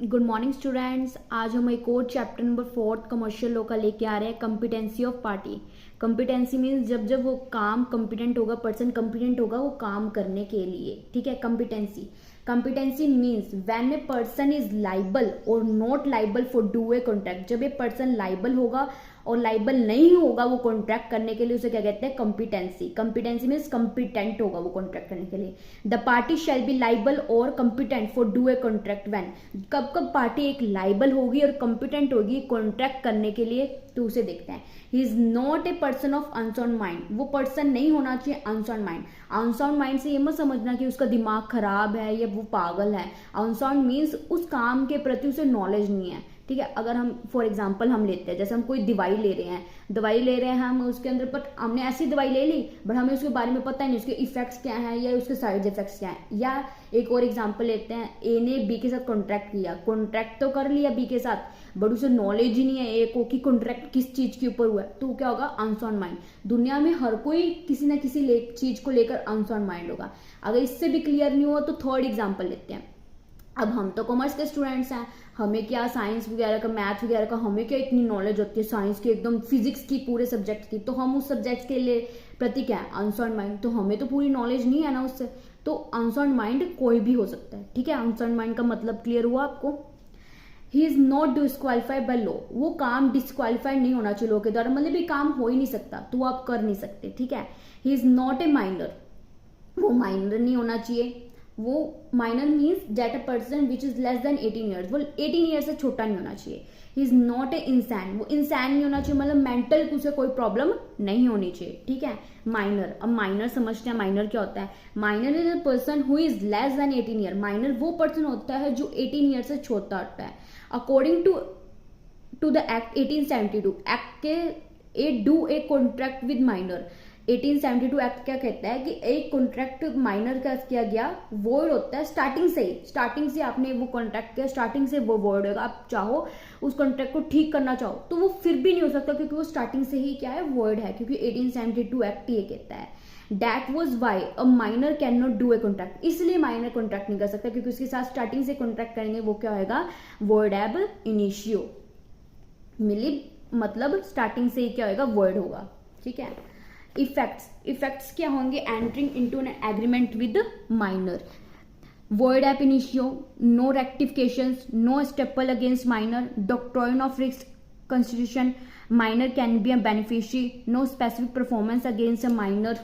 Good morning students. आज हम एक और चैप्टर नंबर 4 कमर्शियल लॉ का लेके आ रहे हैं, competency of party. Competency means जब जब वो काम कॉम्पिटेंट होगा, पर्सन कॉम्पिटेंट होगा वो काम करने के लिए, ठीक है। Competency means when a person is liable और not liable for do a contract. जब ए पर्सन लाइबल होगा और लाइबल नहीं होगा वो कॉन्ट्रैक्ट करने के लिए, उसे क्या कहते हैं, कॉम्पिटेंसी मीन्स कॉम्पिटेंट होगा वो कॉन्ट्रैक्ट करने के लिए। The party shall be liable और competent for do a contract when, कब कब पार्टी एक लाइबल होगी और कॉम्पिटेंट होगी कॉन्ट्रैक्ट करने के लिए, तो उसे देखते हैं। ही is not a person of unsound mind, वो पर्सन नहीं होना चाहिए अनसाउंड माइंड। अनसाउंड माइंड से ये मत समझना कि उसका दिमाग खराब है या वो पागल है। अनसाउंड मीन्स उस काम के प्रति उसे नॉलेज नहीं है, ठीक है। अगर हम फॉर एग्जांपल हम लेते हैं, जैसे हम कोई दवाई ले रहे हैं हम उसके अंदर, पर हमने ऐसी दवाई ले ली बट हमें उसके बारे में पता ही नहीं, उसके इफेक्ट्स क्या हैं या उसके साइड इफेक्ट्स क्या हैं। या एक और एग्जांपल लेते हैं, ए ने बी के साथ कॉन्ट्रैक्ट किया, कॉन्ट्रैक्ट तो कर लिया बी के साथ बट उसे नॉलेज ही नहीं है ए को कि कॉन्ट्रैक्ट किस चीज के ऊपर हुआ है, तो क्या होगा, अनसाउंड माइंड। दुनिया में हर कोई किसी ना किसी चीज को लेकर अनसाउंड माइंड होगा। अगर इससे भी क्लियर नहीं हुआ तो थर्ड एग्जाम्पल लेते हैं। अब हम तो कॉमर्स के स्टूडेंट्स हैं, हमें क्या साइंस वगैरह का, मैथ वगैरह का हमें क्या इतनी नॉलेज होती है, साइंस की एकदम, फिजिक्स की, पूरे सब्जेक्ट की, तो हम उस सब्जेक्ट के लिए प्रति क्या है, अनसाउंड माइंड। तो हमें तो पूरी नॉलेज नहीं है ना उससे, तो अनसाउंड माइंड कोई भी हो सकता है, ठीक है। अनसाउंड माइंड का मतलब क्लियर हुआ आपको। ही is not disqualified by law, वो काम डिस्क्वालीफाइड नहीं होना चाहिए लॉ के द्वारा, मतलब ये काम हो ही नहीं सकता तो वो आप कर नहीं सकते, ठीक है। He is not a minor, वो माइनर नहीं होना चाहिए। वो minor means that a person which is less than 18 years, वो 18 ईयर्स से छोटा नहीं होना चाहिए। ही इज नॉट ए इंसान, वो इंसान नहीं होना चाहिए, मतलब मेंटल उसे कोई प्रॉब्लम नहीं होनी चाहिए, ठीक है। माइनर, अब माइनर समझते हैं माइनर क्या होता है। Minor is a person who is less than 18 year, minor वो पर्सन होता है जो 18 ईयर से छोटा होता है। According to the act 1872 act के A do a contract with minor. 1872 act क्या कहता है कि एक कॉन्ट्रैक्ट माइनर का किया गया वॉइड होता है स्टार्टिंग से आपने वो कॉन्ट्रैक्ट किया, स्टार्टिंग से वो वॉइड होगा। आप चाहो उस कॉन्ट्रैक्ट को ठीक करना चाहो तो वो फिर भी नहीं हो सकता, क्योंकि वो स्टार्टिंग से ही क्या है, वॉइड है, क्योंकि 1872 एक्ट ये कहता है। That was why a minor cannot do a contract, इसलिए माइनर कॉन्ट्रैक्ट नहीं कर सकता, क्योंकि उसके साथ स्टार्टिंग से कॉन्ट्रैक्ट करेंगे वो क्या होगा, void ab initio, मतलब स्टार्टिंग से ही क्या होगा, void होगा, ठीक है। इफेक्ट्स क्या होंगे, entering into an agreement with minor, void ab initio, no rectifications, no estoppel against minor, doctrine of risk constitution, minor can be a beneficiary, no specific performance against a minor।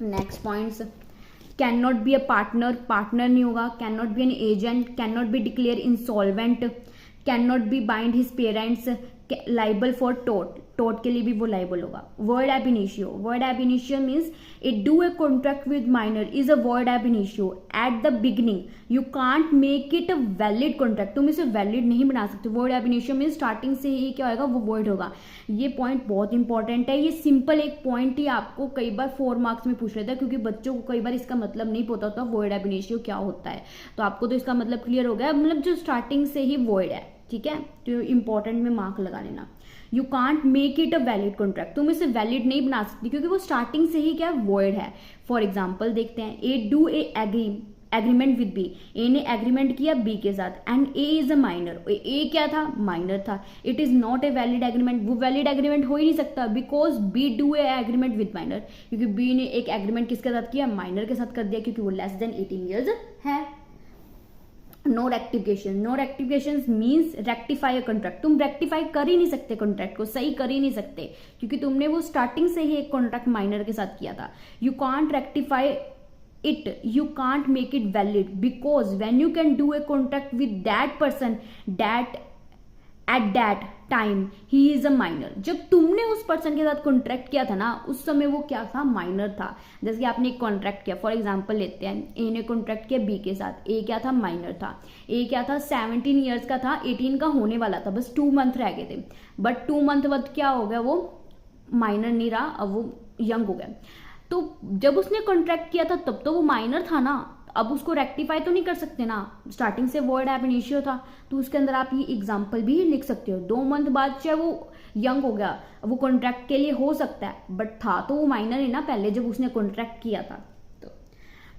Next points, can not be a partner नहीं होगा, can not be an agent, can not be declare insolvent, can not be bind his parents, liable for टोट के लिए भी वो liable होगा। void ab initio means it do a contract with minor is a void ab initio at the beginning, you can't make it a valid contract, तुम इसे valid नहीं बना सकते। void ab initio means starting से ही क्या होगा, वो void होगा। ये पॉइंट बहुत इंपॉर्टेंट है, ये सिंपल एक पॉइंट ही आपको कई बार 4 मार्क्स में पूछ लेता है, क्योंकि बच्चों को कई बार इसका मतलब नहीं पता होता void ab initio क्या होता है। तो आपको तो इसका मतलब क्लियर हो गया, मतलब जो स्टार्टिंग से ही void है, ठीक है, तो इंपॉर्टेंट में मार्क लगा लेना। You can't make it a valid contract, तुम इसे वैलिड नहीं बना सकती क्योंकि वो स्टार्टिंग से ही क्या वॉइड है। फॉर एग्जाम्पल देखते हैं, A do a agreement with B, A ने एग्रीमेंट किया बी के साथ and A is a minor, A क्या था, माइनर था। It is not a valid agreement, वो वैलिड एग्रीमेंट हो ही नहीं सकता, because B do a agreement with minor, क्योंकि बी ने एक एग्रीमेंट किसके साथ किया, माइनर के साथ कर दिया, क्योंकि वो लेस देन 18 ईयर्स है। No rectification means rectify a contract, तुम रेक्टिफाई कर ही नहीं सकते, कॉन्ट्रैक्ट को सही कर ही नहीं सकते, क्योंकि तुमने वो स्टार्टिंग से ही एक कॉन्ट्रैक्ट माइनर के साथ किया था। You can't rectify it, you can't make it valid, because when you can do a contract with that person that at that time he is a minor, जब तुमने उस पर्सन के साथ कॉन्ट्रैक्ट किया था ना, उस समय वो क्या था, माइनर था। जैसे कि आपने एक कॉन्ट्रैक्ट किया, फॉर एग्जांपल लेते हैं, ए ने कॉन्ट्रैक्ट किया बी के साथ, ए क्या था, माइनर था। ए क्या था, 17 ईयर्स का था, 18 का होने वाला था, बस 2 मंथ रह गए थे, बट 2 मंथ बाद क्या हो गया, वो माइनर नहीं रहा, अब वो यंग हो गया। तो जब उसने कॉन्ट्रैक्ट किया था तब तो वो माइनर था ना, अब उसको रेक्टिफाई तो नहीं कर सकते ना, स्टार्टिंग से void ab initio था, तो उसके अंदर आप ये एग्जांपल भी लिख सकते हो। 2 मंथ बाद चाहे वो यंग हो गया, वो कॉन्ट्रैक्ट के लिए हो सकता है, बट था तो वो माइनर ही ना पहले जब उसने कॉन्ट्रैक्ट किया था। तो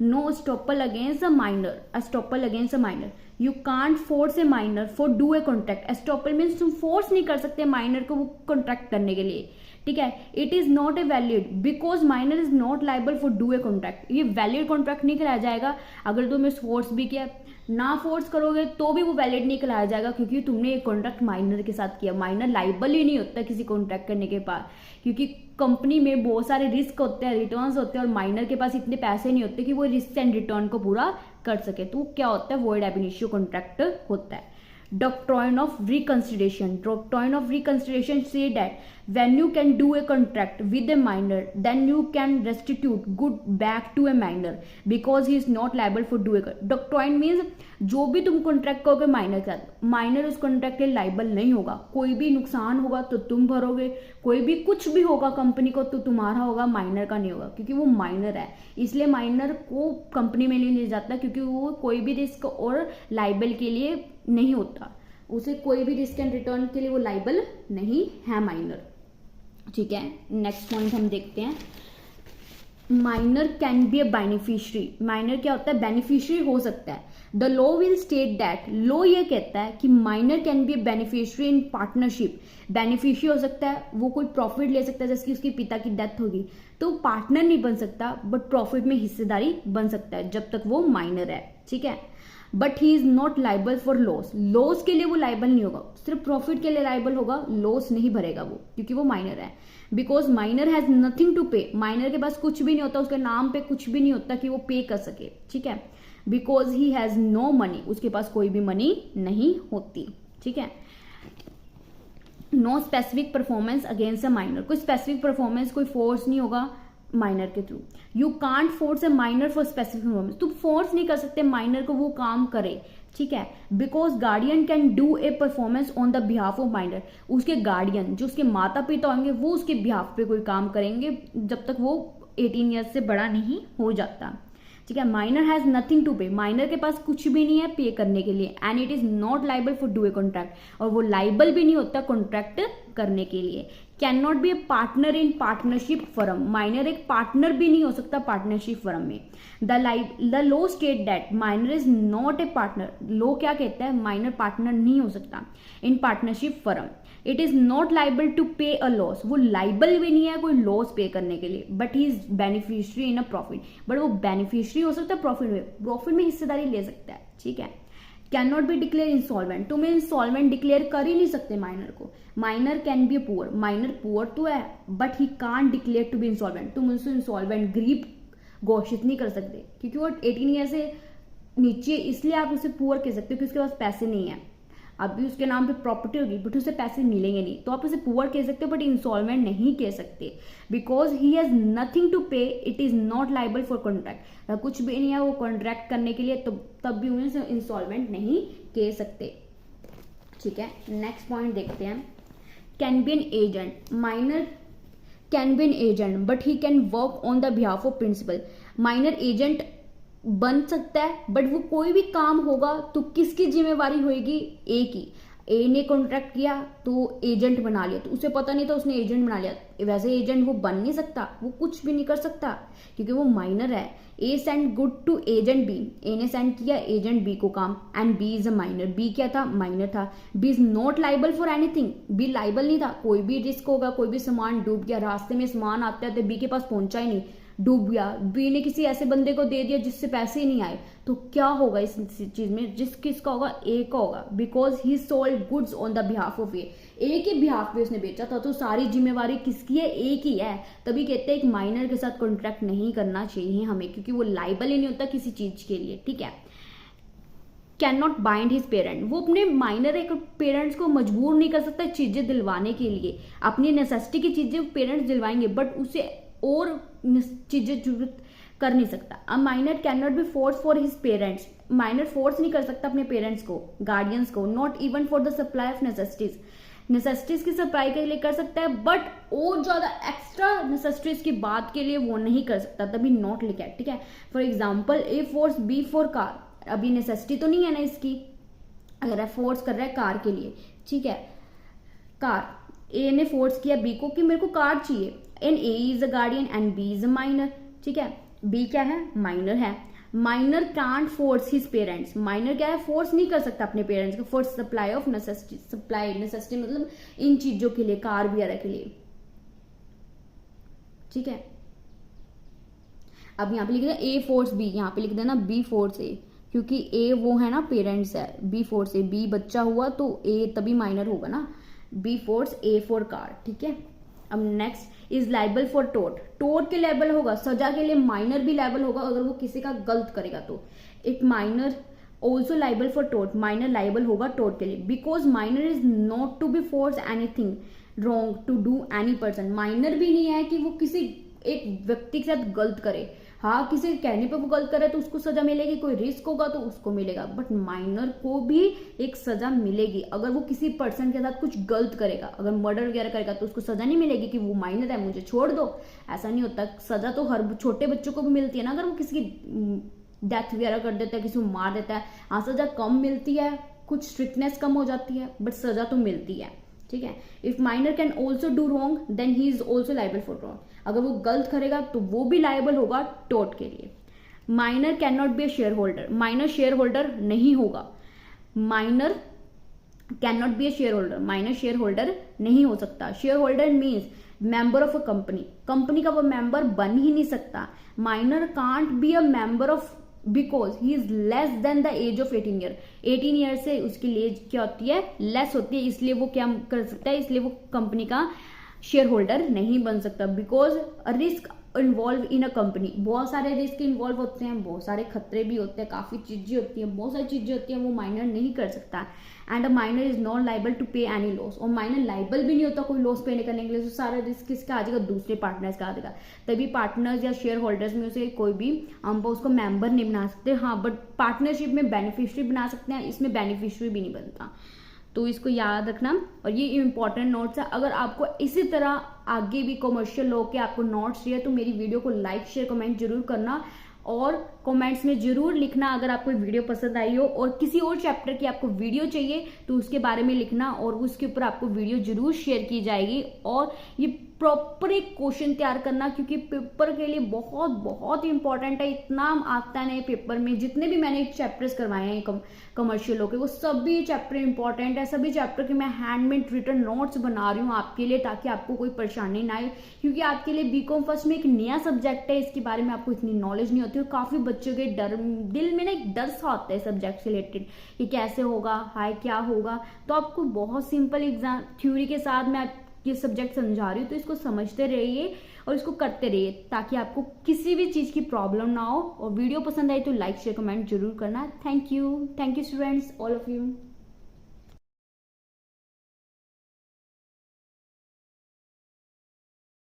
no estoppel against a minor, estoppel against a minor, you can't force a minor for do a contract. Estoppel means तुम फोर्स नहीं कर सकते माइनर को वो कॉन्ट्रैक्ट करने के लिए, ठीक है। It is not a valid because minor is not liable for do a contract. ये वैलिड कॉन्ट्रैक्ट नहीं कराया जाएगा अगर तुमने फोर्स भी किया, ना फोर्स करोगे तो भी वो वैलिड नहीं कराया जाएगा क्योंकि तुमने एक कॉन्ट्रैक्ट माइनर के साथ किया। माइनर लाइबल ही नहीं होता किसी कॉन्ट्रैक्ट करने के बाद, क्योंकि कंपनी में बहुत सारे रिस्क होते हैं, रिटर्न्स होते हैं, और माइनर के पास इतने पैसे नहीं होते कि वो रिस्क एंड रिटर्न को पूरा कर सके। तो क्या होता है, वॉइड एब इनिशियो कॉन्ट्रैक्ट होता है। Doctrine of reconsideration. Doctrine of reconsideration say that when you can do a contract with a minor, then you can restitute good back to a minor because he is not liable for do a doctrine means जो भी तुम contract करोगे minor के साथ, minor उस contract के liable नहीं होगा। कोई भी नुकसान होगा तो तुम भरोगे, कोई भी कुछ भी होगा कंपनी को तो तुम्हारा होगा, माइनर का नहीं होगा, क्योंकि वो माइनर है। इसलिए माइनर को कंपनी में नहीं लिया जाता क्योंकि वो कोई भी रिस्क और लाइबल के लिए नहीं होता, उसे कोई भी रिस्क एंड रिटर्न के लिए वो लाइबल नहीं है माइनर, ठीक है। नेक्स्ट पॉइंट हम देखते हैं, minor can B A beneficiary. Minor क्या होता है, बेनिफिशियरी हो सकता है। The law will state that, law ये कहता है कि minor can B A beneficiary in partnership. Beneficiary हो सकता है, वो कोई प्रॉफिट ले सकता है, जैसे कि उसके पिता की डेथ होगी तो पार्टनर नहीं बन सकता बट प्रॉफिट में हिस्सेदारी बन सकता है जब तक वो माइनर है, ठीक है। But he is not liable for loss. Loss के लिए वो लाइबल नहीं होगा, सिर्फ प्रॉफिट के लिए लाइबल होगा, लॉस नहीं भरेगा वो क्योंकि वो माइनर है। Because minor has nothing to pay, minor के पास कुछ भी नहीं होता, उसके नाम पे कुछ भी नहीं होता कि वो पे कर सके, ठीक है। Because he has no money, उसके पास कोई भी मनी नहीं होती, ठीक है। No specific performance against a minor, कोई स्पेसिफिक परफॉर्मेंस, कोई फोर्स नहीं होगा माइनर के थ्रू। You can't force a minor for specific performance, तुम फोर्स नहीं कर सकते माइनर को वो काम करे, ठीक है। Because guardian can do a performance on the behalf of minor, उसके गार्डियन जो उसके माता पिता होंगे वो उसके बिहाफ पे कोई काम करेंगे जब तक वो 18 ईयर्स से बड़ा नहीं हो जाता, ठीक है। Minor has nothing to pay, minor के पास कुछ भी नहीं है पे करने के लिए, and it is not liable for do a contract, और वो लाइबल भी नहीं होता कॉन्ट्रैक्ट करने के लिए। Can not be a partner in partnership firm, minor एक पार्टनर भी नहीं हो सकता पार्टनरशिप फर्म में। The law state that minor is not a partner, law क्या कहता है, माइनर पार्टनर नहीं हो सकता in partnership firm. It is not liable to pay a loss, वो लाइबल भी नहीं है कोई लॉस पे करने के लिए, but he is beneficiary in a profit, but वो बेनिफिशियरी हो सकता है प्रॉफिट में, प्रॉफिट में हिस्सेदारी ले सकता है, ठीक है। Can not be declare insolvent, तुम्हें इंसॉल्वेंट डिक्लेयर कर ही नहीं सकते माइनर को। Minor can be poor, minor poor तो है but he can't declare to be insolvent, तुम उसे इंसॉल्वेंट गरीब घोषित नहीं कर सकते क्योंकि वो 18 ईयर से नीचे, इसलिए आप उसे पुअर कह सकते हो कि उसके पास पैसे नहीं है। अभी उसके नाम पे प्रॉपर्टी होगी बट उसे पैसे मिलेंगे नहीं, तो आप उसे पुअर कह सकते हो बट इंसॉल्वेंट नहीं कह सकते। Because he has nothing to pay, it is not liable for contract, कुछ भी नहीं है वो कॉन्ट्रैक्ट करने के लिए, तो तब भी उन्हें इंसॉल्वेंट नहीं कह सकते, ठीक है। नेक्स्ट पॉइंट देखते हैं, can be an agent. Minor can be an agent but he can work on the behalf of principal. Minor agent बन सकता है बट वो कोई भी काम होगा तो किसकी जिम्मेवारी होगी, ए की। ए ने कॉन्ट्रैक्ट किया तो एजेंट बना लिया, तो उसे पता नहीं था उसने एजेंट बना लिया, वैसे एजेंट वो बन नहीं सकता, वो कुछ भी नहीं कर सकता क्योंकि वो माइनर है। A send good to agent B, A ने सेंड किया एजेंट बी को काम, and B is a minor, B क्या था, माइनर था। B is not liable for anything, B liable नहीं था, कोई भी रिस्क होगा, कोई भी सामान डूब गया, रास्ते में सामान आते आते बी के पास पहुंचा ही नहीं, डूब गया, बी ने किसी ऐसे बंदे को दे दिया जिससे पैसे ही नहीं आए, तो क्या होगा इस चीज में, जिस किसका होगा, ए का होगा। Because he sold goods on the behalf of A के बिहाफ पे उसने बेचा था, तो सारी जिम्मेवारी किसकी है, ए की है। तभी कहते हैं एक माइनर के साथ कॉन्ट्रैक्ट नहीं करना चाहिए हमें, क्योंकि वो लाइबल ही नहीं होता किसी चीज के लिए, ठीक है। Can not bind his parent, वो अपने माइनर एक पेरेंट्स को मजबूर नहीं कर सकता चीजें दिलवाने के लिए, अपनी नेसेसिटी की चीजें पेरेंट्स दिलवाएंगे बट उसे और चीजें जरूरत कर नहीं सकता। A minor can not be force for his parents, minor force नहीं कर सकता अपने पेरेंट्स को, गार्डियंस को, not even for the supply of necessities, necessities की सप्लाई के लिए कर सकता है बट और ज्यादा एक्स्ट्रा नेसेसिटीज की बात के लिए वो नहीं कर सकता, तभी नॉट लिखा है, ठीक है। For example A force B for car, अभी नेसेसिटी तो नहीं है ना इसकी, अगर फोर्स कर रहा है कार के लिए, ठीक है। कार ए ने फोर्स किया बी को कि मेरे को कार चाहिए, and A is a guardian and B is a minor, ठीक है। बी क्या है, माइनर है, minor can't force his parents, minor क्या है, फोर्स नहीं कर सकता अपने पेरेंट्स को for supply of necessity, supply necessity मतलब इन चीजों के लिए, कार वगैरह के लिए, ठीक है। अब यहाँ पे लिख देना ए फोर्स बी, यहाँ पे लिख देना बी फोर्स ए, क्योंकि ए वो है ना पेरेंट्स है, बी फोर्स ए, बी बच्चा हुआ तो ए तभी माइनर होगा ना, B force A for car, ठीक है। अब नेक्स्ट इज लाइबल फॉर टोट, टोट के लेबल होगा, सजा के लिए माइनर भी लाइबल होगा अगर वो किसी का गलत करेगा तो, एक माइनर ऑल्सो लाइबल फॉर टोट, माइनर लाइबल होगा टोट के लिए, because minor is not to be force anything wrong to do any person, minor भी नहीं है कि वो किसी एक व्यक्ति के साथ गलत करे, हाँ किसी के कहने पे वो गलत करे तो उसको सजा मिलेगी, कोई रिस्क होगा तो उसको मिलेगा, बट माइनर को भी एक सजा मिलेगी अगर वो किसी पर्सन के साथ कुछ गलत करेगा, अगर मर्डर वगैरह करेगा तो उसको सजा नहीं मिलेगी कि वो माइनर है मुझे छोड़ दो, ऐसा नहीं होता। सजा तो हर छोटे बच्चों को भी मिलती है ना, अगर वो किसी की डेथ वगैरह कर देता है, किसी को मार देता है, हाँ सजा कम मिलती है, कुछ स्ट्रिक्टनेस कम हो जाती है, बट सजा तो मिलती है, ठीक है। If minor can also do wrong then he is also liable for wrong, अगर वो गलत करेगा तो वो भी लाइबल होगा टोट के लिए। Minor can not be a share holder, minor share holder नहीं होगा, minor can not be a share holder, minor share holder नहीं हो सकता। Share holder means member of a company, company का वो मेंबर बन ही नहीं सकता। Minor can't be a member of because he is less than the age of 18 year, 18 year से उसकी एज क्या होती है, लेस होती है, इसलिए वो क्या कर सकता है, इसलिए वो कंपनी का शेयर होल्डर नहीं बन सकता। Because risk involve in a company, बहुत सारे रिस्क इन्वॉल्व होते हैं, बहुत सारे खतरे भी होते हैं, काफी चीजें होती हैं, बहुत सारी चीजें होती हैं, वो माइनर नहीं कर सकता। And a minor is not liable to pay any loss, और माइनर लाइबल भी नहीं होता कोई लॉस पे करने के लिए, तो सारा रिस्क किसका आ जाएगा, दूसरे पार्टनर्स का आ जाएगा। तभी पार्टनर्स या शेयर होल्डर्स में से कोई भी हम उसको मेंबर नहीं बना सकते, हाँ बट पार्टनरशिप में बेनिफिशियरी बना सकते हैं, इसमें बेनिफिशियरी भी नहीं बनता, तो इसको याद रखना। और ये इंपॉर्टेंट नोट्स है, अगर आपको इसी तरह आगे भी कमर्शियल लॉ के आपको नोट्स चाहिए तो मेरी वीडियो को लाइक शेयर कमेंट जरूर करना, और कमेंट्स में जरूर लिखना अगर आपको वीडियो पसंद आई हो, और किसी और चैप्टर की आपको वीडियो चाहिए तो उसके बारे में लिखना, और उसके ऊपर आपको वीडियो जरूर शेयर की जाएगी। और ये प्रॉपर एक क्वेश्चन तैयार करना, क्योंकि पेपर के लिए बहुत बहुत इंपॉर्टेंट है, इतना आता है पेपर में, जितने भी मैंने चैप्टर्स करवाए हैं कमर्शियल लॉ के, वो सभी चैप्टर इंपॉर्टेंट है, सभी चैप्टर के मैं हैंडमेड रिटन नोट्स बना रही हूँ आपके लिए, ताकि आपको कोई परेशानी ना आए, क्योंकि आपके लिए बीकॉम फर्स्ट में एक नया सब्जेक्ट है, इसके बारे में आपको इतनी नॉलेज नहीं होती, और काफी बच्चों के दिल में ना एक डर सा होता है सब्जेक्ट से रिलेटेड कि कैसे होगा, हाय क्या होगा। तो आपको बहुत सिंपल एग्जाम थ्योरी के साथ मैं ये सब्जेक्ट समझा रही हूँ, तो इसको समझते रहिए और इसको करते रहिए, ताकि आपको किसी भी चीज की प्रॉब्लम ना हो। और वीडियो पसंद आई तो लाइक शेयर कमेंट जरूर करना। Thank you students, all of you.